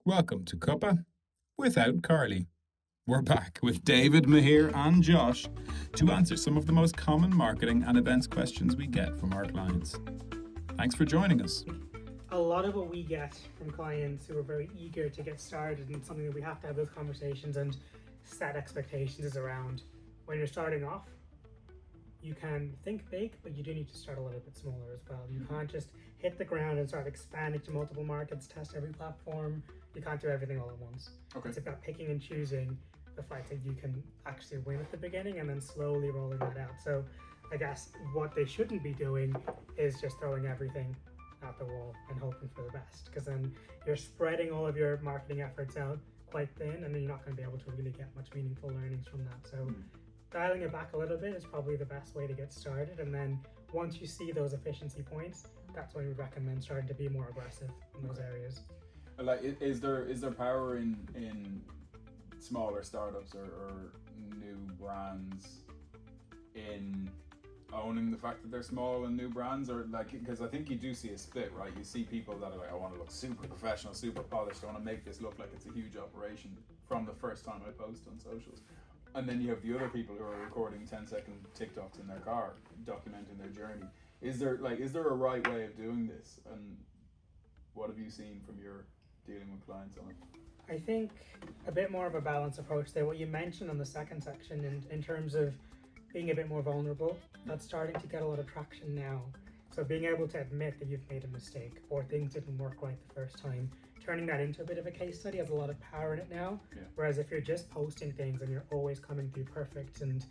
Welcome to Cuppa without Carley. We're back with David, Mahir, and Josh to answer some of the most common marketing and events questions we get from our clients. Thanks for joining us. A lot of what we get from clients who are very eager to get started and something that we have to have those conversations and set expectations is around when you're starting off. You can think big, but you do need to start a little bit smaller as well. You can't just hit the ground and start expanding to multiple markets, test every platform. You can't do everything all at once. Okay. It's about picking and choosing the fights that you can actually win at the beginning and then slowly rolling that out. So I guess what they shouldn't be doing is just throwing everything at the wall and hoping for the best, because then you're spreading all of your marketing efforts out quite thin, and then you're not going to be able to really get much meaningful learnings from that. So dialing it back a little bit is probably the best way to get started, and then once you see those efficiency points, that's when we recommend starting to be more aggressive in those areas. Like, is there power in smaller startups or new brands in owning the fact that they're small and new brands, or like, because I think you do see a split, right? You see people that are like, I want to look super professional, super polished, I want to make this look like it's a huge operation from the first time I post on socials. And then you have the other people who are recording 10-second TikToks in their car, documenting their journey. Is there a right way of doing this? And what have you seen from your dealing with clients on it? I think a bit more of a balanced approach there. What you mentioned on the second section in terms of being a bit more vulnerable, that's starting to get a lot of traction now. So being able to admit that you've made a mistake or things didn't work right the first time, turning that into a bit of a case study has a lot of power in it now. Yeah. Whereas if you're just posting things and you're always coming through perfect and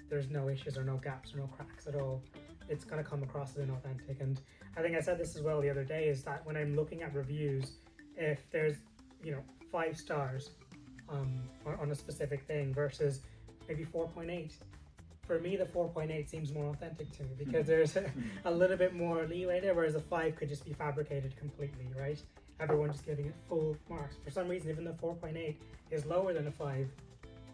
there's no issues or no gaps or no cracks at all, it's going to come across as inauthentic. And I think I said this as well the other day, is that when I'm looking at reviews, if there's 5 stars on a specific thing versus maybe 4.8, for me the 4.8 seems more authentic to me, because there's a little bit more leeway there, whereas a 5 could just be fabricated completely, right? Everyone just giving it full marks. For some reason, even though 4.8 is lower than a 5,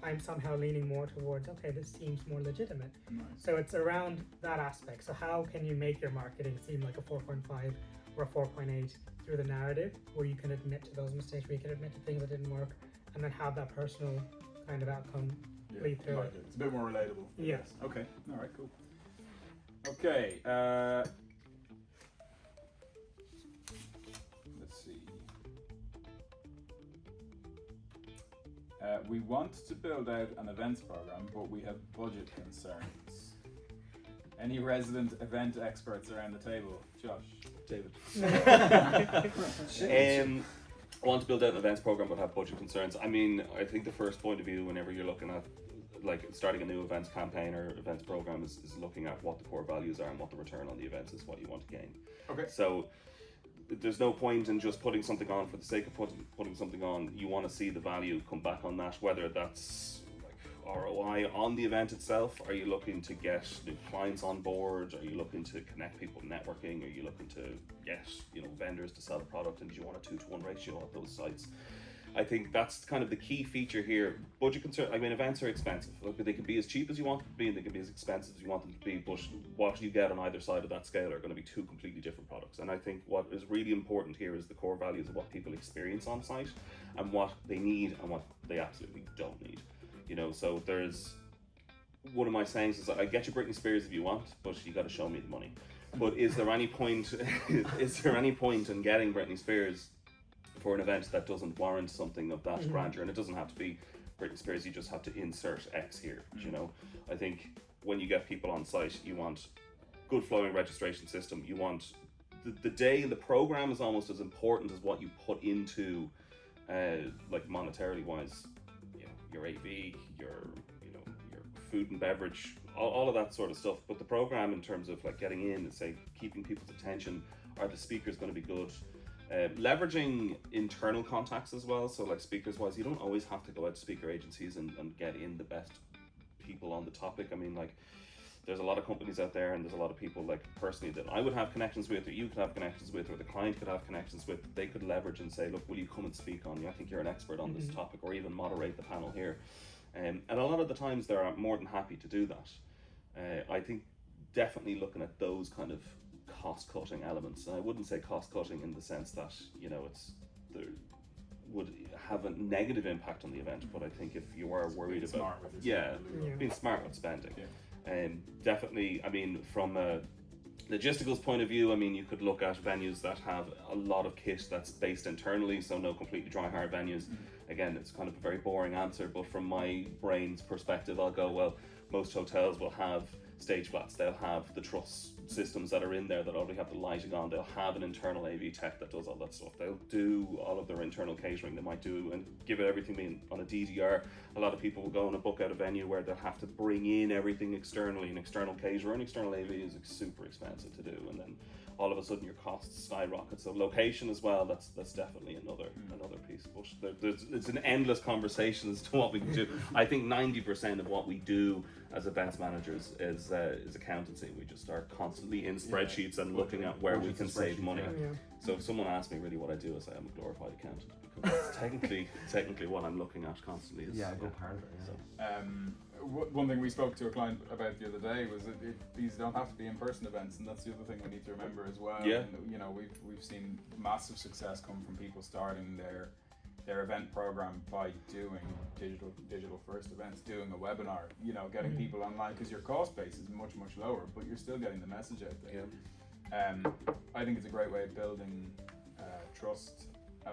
I'm somehow leaning more towards, okay, this seems more legitimate. Nice. So it's around that aspect. So how can you make your marketing seem like a 4.5 or a 4.8 through the narrative, where you can admit to those mistakes, where you can admit to things that didn't work, and then have that personal kind of outcome lead through it. It's a bit more relatable. Yes. Okay. All right. Cool. Okay. Let's see. We want to build out an events program, but we have budget concerns. Any resident event experts around the table? Josh, David. I want to build out an events program but have budget concerns. I mean, I think the first point of view whenever you're looking at like starting a new events campaign or events program is looking at what the core values are and what the return on the events is, what you want to gain. Okay. So there's no point in just putting something on for the sake of putting something on. You want to see the value come back on that, whether that's like ROI on the event itself. Are you looking to get new clients on board? Are you looking to connect people networking? Are you looking to get vendors to sell the product, and do you want a 2-to-1 ratio at those sites? I think that's kind of the key feature here. Budget concern, I mean, events are expensive. Look, they can be as cheap as you want them to be, and they can be as expensive as you want them to be, but what you get on either side of that scale are going to be two completely different products. And I think what is really important here is the core values of what people experience on site and what they need and what they absolutely don't need. So there's one of my sayings is, I get you Britney Spears if you want, but you got to show me the money. But is there any point in getting Britney Spears for an event that doesn't warrant something of that grandeur? And it doesn't have to be Britney Spears, you just have to insert X here. I think when you get people on site, you want good flowing registration system. You want the day, the program is almost as important as what you put into like monetarily wise, your AV, your food and beverage, all of that sort of stuff. But the program, in terms of like getting in and say keeping people's attention, are the speakers going to be good? Leveraging internal contacts as well. So like speakers wise, you don't always have to go out to speaker agencies and get in the best people on the topic. I mean, like, there's a lot of companies out there, and there's a lot of people like personally that I would have connections with, or you could have connections with, or the client could have connections with. They could leverage and say, look, will you come and speak on? I think you're an expert on this topic, or even moderate the panel here. And a lot of the times they're more than happy to do that. I think definitely looking at those kind of cost-cutting elements, and I wouldn't say cost-cutting in the sense that it's would have a negative impact on the event. But I think if you are worried Being about smart with your spending. being smart with spending, Yeah. definitely. I mean, from a logisticals point of view, I mean, you could look at venues that have a lot of kit that's based internally, so no completely dry hard venues. Again, it's kind of a very boring answer, but from my brain's perspective, I'll go, well, most hotels will have stage flats, they'll have the truss systems that are in there that already have the lighting on, they'll have an internal AV tech that does all that stuff, they'll do all of their internal catering, they might do and give it everything on a DDR. A lot of people will go and book out a venue where they'll have to bring in everything externally, an external caterer, and external AV is super expensive to do, and then all of a sudden your costs skyrocket. So location as well, that's definitely another piece. But it's an endless conversation as to what we can do. I think 90% of what we do as events managers is accountancy. We just are constantly in spreadsheets and looking at where we can save money. So if someone asks me really what I do, I say I'm a glorified accountant, because that's technically what I'm looking at constantly. Is, a good part of it. So, one thing we spoke to a client about the other day was that these don't have to be in-person events, and that's the other thing we need to remember as well. Yeah. And, you know, we've seen massive success come from people starting their event program by doing digital first events, doing a webinar, you know, getting people online, because your cost base is much lower, but you're still getting the message out there. I think it's a great way of building trust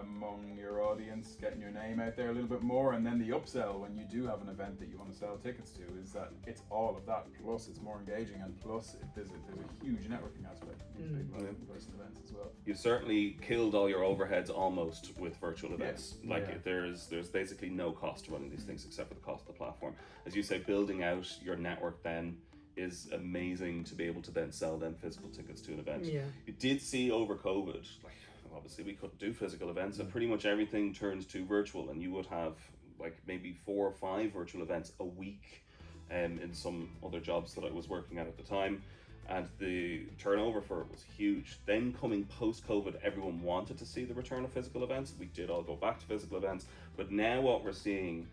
among your audience, getting your name out there a little bit more, and then the upsell when you do have an event that you want to sell tickets to is that it's all of that, plus it's more engaging, and plus there's a huge networking aspect to these big in-person events as well. You certainly killed all your overheads almost with virtual events. There's basically no cost to running these things except for the cost of the platform. As you say, building out your network then is amazing to be able to then sell them physical tickets to an event. You did see over COVID, like, obviously we couldn't do physical events, and pretty much everything turns to virtual, and you would have like maybe 4 or 5 virtual events a week in some other jobs that I was working at the time, and the turnover for it was huge. Then coming post-COVID, everyone wanted to see the return of physical events. We did all go back to physical events, but now what we're seeing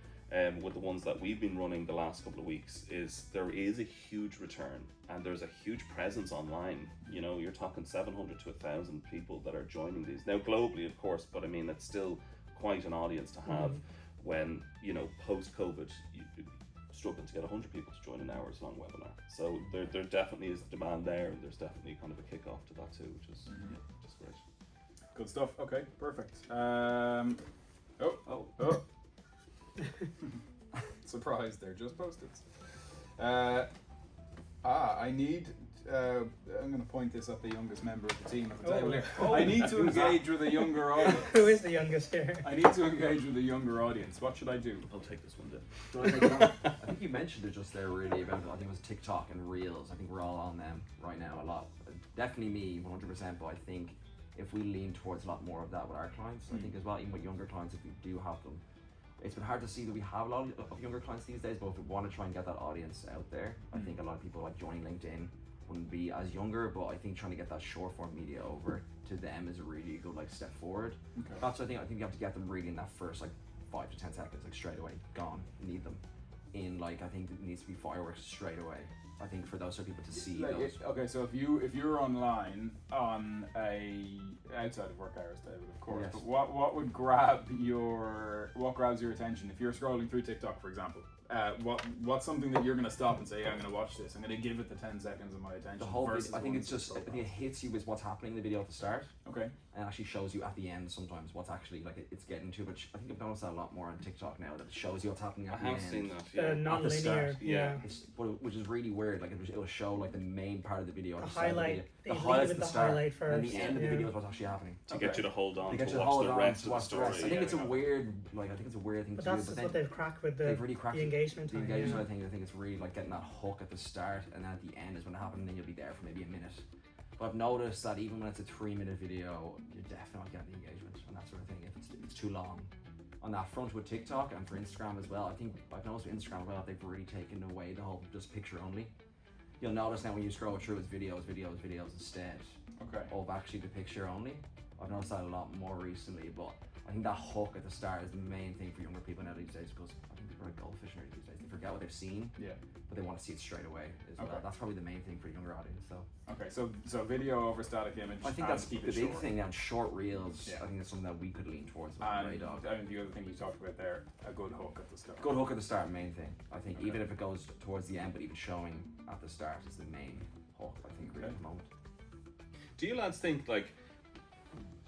with the ones that we've been running the last couple of weeks is there is a huge return, and there's a huge presence online. You know, you're talking 700 to 1,000 people that are joining these now globally, of course, but I mean that's still quite an audience to have when, you know, post-COVID you're struggling to get 100 people to join an hours-long webinar. So there definitely is demand there, and there's definitely kind of a kick-off to that too, which is just great. Good stuff. Okay, perfect. Surprise, they're just Post-its. I need, I'm going to point this at the youngest member of the team at the table here. I need to engage with a younger audience. Who is the youngest here? I need to engage with a younger audience. What should I do? I'll take this one then. Do I take it on? I think you mentioned it just there really about, I think it was TikTok and Reels. I think we're all on them right now a lot. Definitely me, 100%, but I think if we lean towards a lot more of that with our clients, I think as well, even with younger clients, if we do have them, it's been hard to see that we have a lot of younger clients these days, but if we want to try and get that audience out there, I think a lot of people like joining LinkedIn wouldn't be as younger, but I think trying to get that short form media over to them is a really good like step forward. That's what I think you have to get them really in that first like 5 to 10 seconds, like straight away, gone, need them in, like, I think it needs to be fireworks straight away. I think for those sort of people to see like those. Okay, so if you're online on a outside of work hours, David, of course, Yes. but what grabs your attention if you're scrolling through TikTok, for example? What's something that you're going to stop and say, yeah, I'm going to watch this, I'm going to give it the 10 seconds of my attention? The whole versus video, I think one it's just, I scroll think it hits you with what's happening in the video at the start, Okay. and actually shows you at the end sometimes what's actually like it's getting to. But I think I've noticed that a lot more on TikTok now, that it shows you what's happening at I the have end. seen that, yeah. Non-linear, start, yeah. Which is really weird. Like it'll show like the main part of the video, The at start of highlight, the they highlights lead at with the the start, highlight first. and the end of the video is what's actually happening. To get you to hold on To to get you to watch hold the on rest to of the watch the story. rest. I think it's a yeah. weird, like I think it's a weird thing But to do. that's But just what then they've cracked with they've really cracked the engagement. The engagement, I think it's really like getting that hook at the start, and then at the end is when it happens, and then you'll be there for maybe a minute. But I've noticed that even when it's a 3-minute video, you're definitely not getting the engagement and that sort of thing if it's too long. On that front with TikTok and for Instagram as well, I think I've noticed with Instagram as well, they've really taken away the whole just picture only. You'll notice now when you scroll through, it's videos instead Okay. of actually the picture only. I've noticed that a lot more recently, but I think that hook at the start is the main thing for younger people now these days, because I think people are like goldfish these days. They forget what they've seen, but they want to see it straight away as well. That's probably the main thing for a younger audience. So video over static image. I think that's the big thing. And short reels, I think that's something that we could lean towards. And the other thing you talked about there, a good hook at the start. Good hook at the start, main thing. I think even if it goes towards the end, but even showing at the start is the main hook. I think really at the moment. Do you lads think like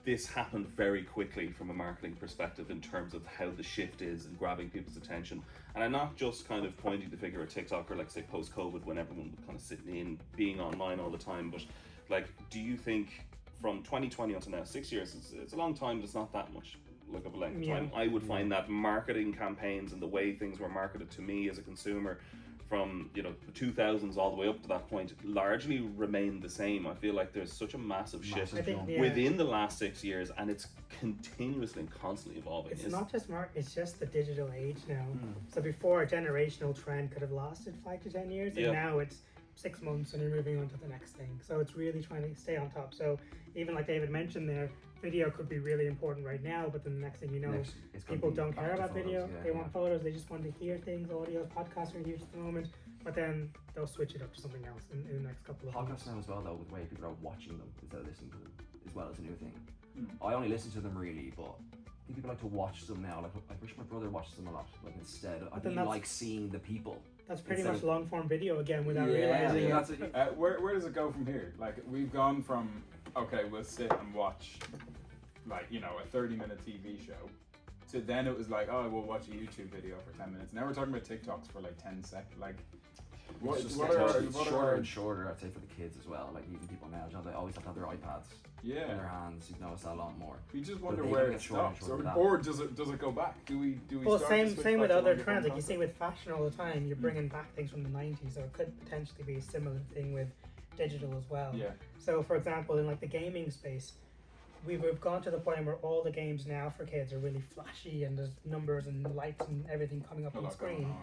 this happened very quickly from a marketing perspective in terms of how the shift is and grabbing people's attention? And I'm not just kind of pointing the figure at TikTok or like say post-COVID when everyone was kind of sitting in, being online all the time, but like, do you think from 2020 until now, 6 years, it's a long time, but it's not that much like of a length of time. I would find that marketing campaigns and the way things were marketed to me as a consumer from the 2000s all the way up to that point largely remain the same. I feel like there's such a massive shift within the last 6 years, and it's continuously and constantly evolving. It's not just it's just the digital age now. So before, a generational trend could have lasted 5 to 10 years, and now it's 6 months and you're moving on to the next thing. So it's really trying to stay on top. So even like David mentioned there, video could be really important right now, but then the next thing you know, people don't care about video. They want photos. They just want to hear things. Audio, podcasts are huge at the moment, but then they'll switch it up to something else in the next couple of months. Podcasts now as well, though, with the way people are watching them instead of listening to them, as well as a new thing. I only listen to them really, but I think people like to watch them now. Like I wish my brother watches them a lot. Like instead, I think he likes seeing the people. That's pretty much long form video again without realizing it. Where does it go from here? Like we've gone from we'll sit and watch like a 30-minute TV show to then it was like we'll watch a YouTube video for 10 minutes. Now we're talking about TikToks for like 10 seconds. Like it's shorter and shorter, I'd say, for the kids as well. Like even people now, they always have to have their iPads in their hands. You've noticed that a lot more. You just wonder where it stops, or does it go back? Do we? Well, same with other trends. Like you see with fashion all the time, you're bringing back things from the 90s, so it could potentially be a similar thing with digital as well. Yeah. So for example, in like the gaming space, we've gone to the point where all the games now for kids are really flashy and there's numbers and lights and everything coming up on the screen.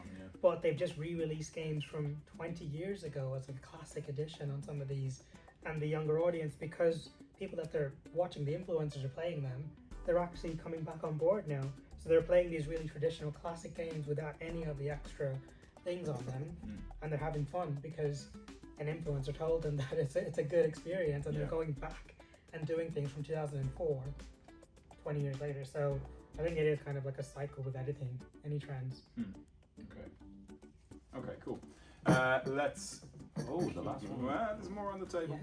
But they've just re-released games from 20 years ago as a classic edition on some of these, and the younger audience, because people that they're watching, the influencers are playing them, they're actually coming back on board now. So they're playing these really traditional classic games without any of the extra things on them, and they're having fun because an influencer told them that it's a good experience, and they're going back and doing things from 2004, 20 years later. So I think it is kind of like a cycle with editing, any trends. Okay, cool. Let's... Oh, the last one. Well, there's more on the table.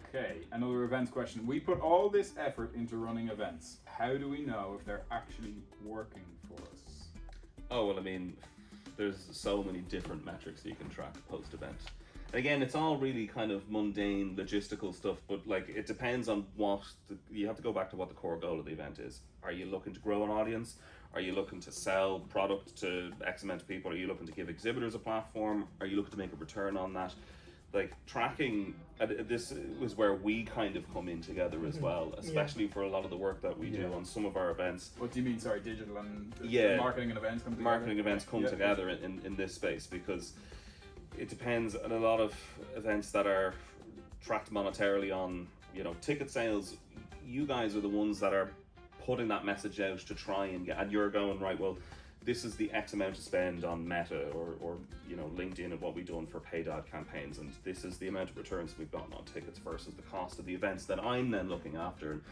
Okay, another events question. We put all this effort into running events. How do we know if they're actually working for us? Oh, well, I mean, there's so many different metrics that you can track post-event. And again, it's all really kind of mundane, logistical stuff, but like it depends on you have to go back to what the core goal of the event is. Are you looking to grow an audience? Are you looking to sell product to X amount of people? Are you looking to give exhibitors a platform? Are you looking to make a return on that? Like tracking, this was where we kind of come in together as well, especially for a lot of the work that we do on some of our events. What do you mean, sorry, digital and marketing and events come together? Marketing events come together in this space, because it depends on a lot of events that are tracked monetarily on, ticket sales. You guys are the ones that are putting that message out to try and get, and you're going, right, well, this is the X amount to spend on Meta or LinkedIn and what we've done for paid ad campaigns, and this is the amount of returns we've gotten on tickets versus the cost of the events that I'm then looking after. And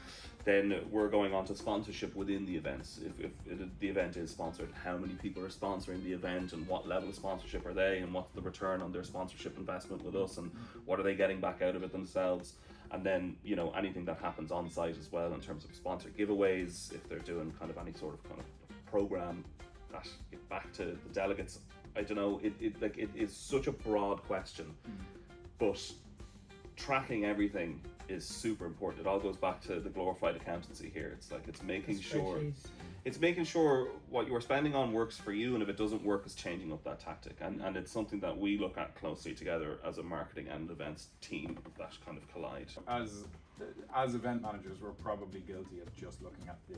then we're going on to sponsorship within the events. If the event is sponsored, how many people are sponsoring the event and what level of sponsorship are they, and what's the return on their sponsorship investment with us, and what are they getting back out of it themselves. And then, anything that happens on site as well in terms of sponsored giveaways, if they're doing kind of any sort of program that get back to the delegates. I don't know, it is such a broad question, but tracking everything is super important. It all goes back to the glorified accountancy here. It's making sure what you're spending on works for you, and if it doesn't work, it's changing up that tactic. And it's something that we look at closely together as a marketing and events team that kind of collide. As event managers, we're probably guilty of just looking at the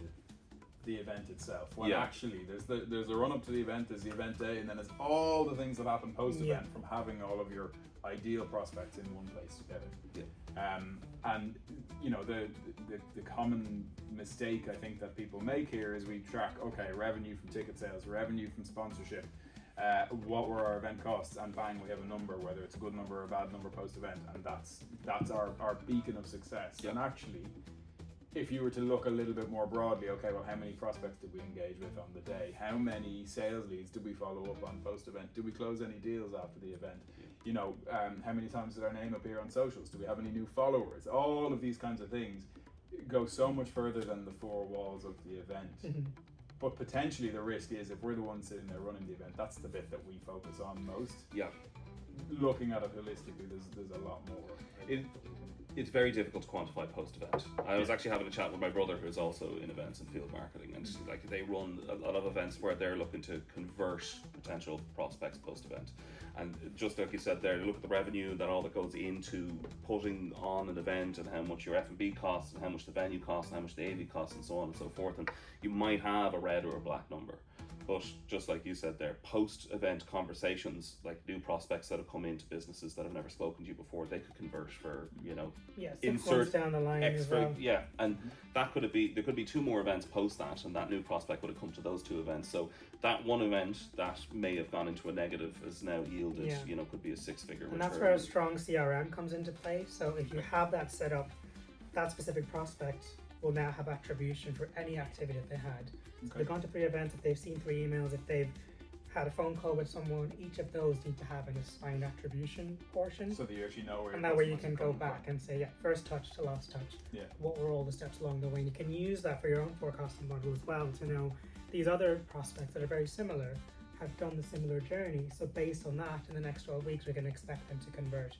the event itself. When Yeah. actually there's a run up to the event, there's the event day, and then there's all the things that happen post event from having all of your ideal prospects in one place together. Yeah. And you know the common mistake I think that people make here is we track revenue from ticket sales, revenue from sponsorship, what were our event costs, and bang, we have a number, whether it's a good number or a bad number post event, and that's our beacon of success. Yeah. And actually, if you were to look a little bit more broadly, how many prospects did we engage with on the day? How many sales leads did we follow up on post event? Did we close any deals after the event? You know, how many times did our name appear on socials? Do we have any new followers? All of these kinds of things go so much further than the four walls of the event. But potentially the risk is, if we're the ones sitting there running the event, that's the bit that we focus on most. Yeah. Looking at it holistically, there's a lot more. It's very difficult to quantify post-event. I was actually having a chat with my brother, who's also in events and field marketing, and like they run a lot of events where they're looking to convert potential prospects post-event. And just like you said there, look at the revenue that all that goes into putting on an event, and how much your F&B costs, and how much the venue costs, and how much the AV costs, and so on and so forth. And you might have a red or a black number. But just like you said there, post-event conversations, like new prospects that have come into businesses that have never spoken to you before, they could convert for, 6 months down the line as well. Yeah, and there could be 2 more events post that, and that new prospect would have come to those 2 events. So that one event that may have gone into a negative has now yielded, could be a 6-figure return. And that's where a strong CRM comes into play. So if you have that set up, that specific prospect will now have attribution for any activity that they had. So they've gone to 3 events, if they've seen 3 emails, if they've had a phone call with someone, each of those need to have an assigned attribution portion. So that you actually know where. And that way you can go back and say, first touch to last touch. Yeah. What were all the steps along the way? And you can use that for your own forecasting model as well to know these other prospects that are very similar have done the similar journey. So based on that, in the next 12 weeks, we can expect them to convert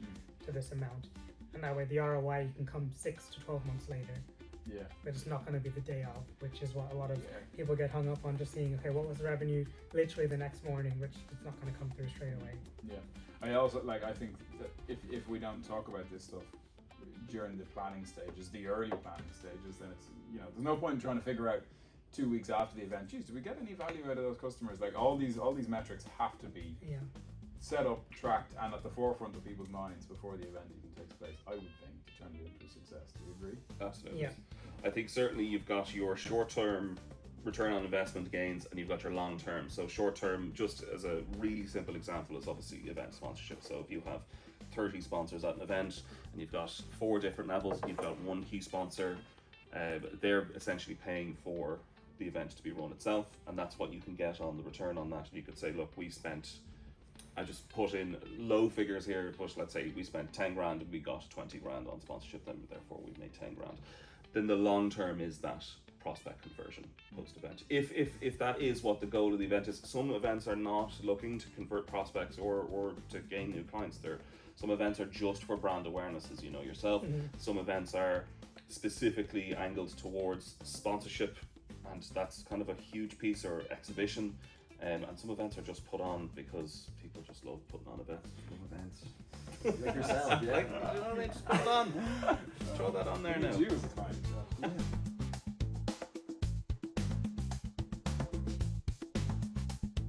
to this amount. And that way the ROI can come 6 to 12 months later. Yeah. But it's not going to be the day of, which is what a lot of people get hung up on, just seeing, what was the revenue literally the next morning, which is not going to come through straight away. Yeah. I also, I think that if we don't talk about this stuff during the planning stages, the early planning stages, then it's, there's no point in trying to figure out 2 weeks after the event, geez, do we get any value out of those customers? Like all these metrics have to be set up, tracked, and at the forefront of people's minds before the event even takes place, I would think, to turn it into a success. Do you agree? Absolutely. Yeah. I think certainly you've got your short-term return on investment gains, and you've got your long-term. So short-term, just as a really simple example, is obviously event sponsorship. So if you have 30 sponsors at an event and you've got 4 different levels, you've got one key sponsor, they're essentially paying for the event to be run itself, and that's what you can get on the return on that. And you could say, look, I just put in low figures here, but let's say we spent 10 grand and we got 20 grand on sponsorship, then therefore we made 10 grand. Then the long term is that prospect conversion post event. If that is what the goal of the event is, some events are not looking to convert prospects or to gain new clients. Some events are just for brand awareness, as you know yourself. Some events are specifically angled towards sponsorship, and that's kind of a huge piece, or exhibition. And some events are just put on because people just love putting on events. Like yourself, yeah. They just put it on. Just throw that on there now. You as a client.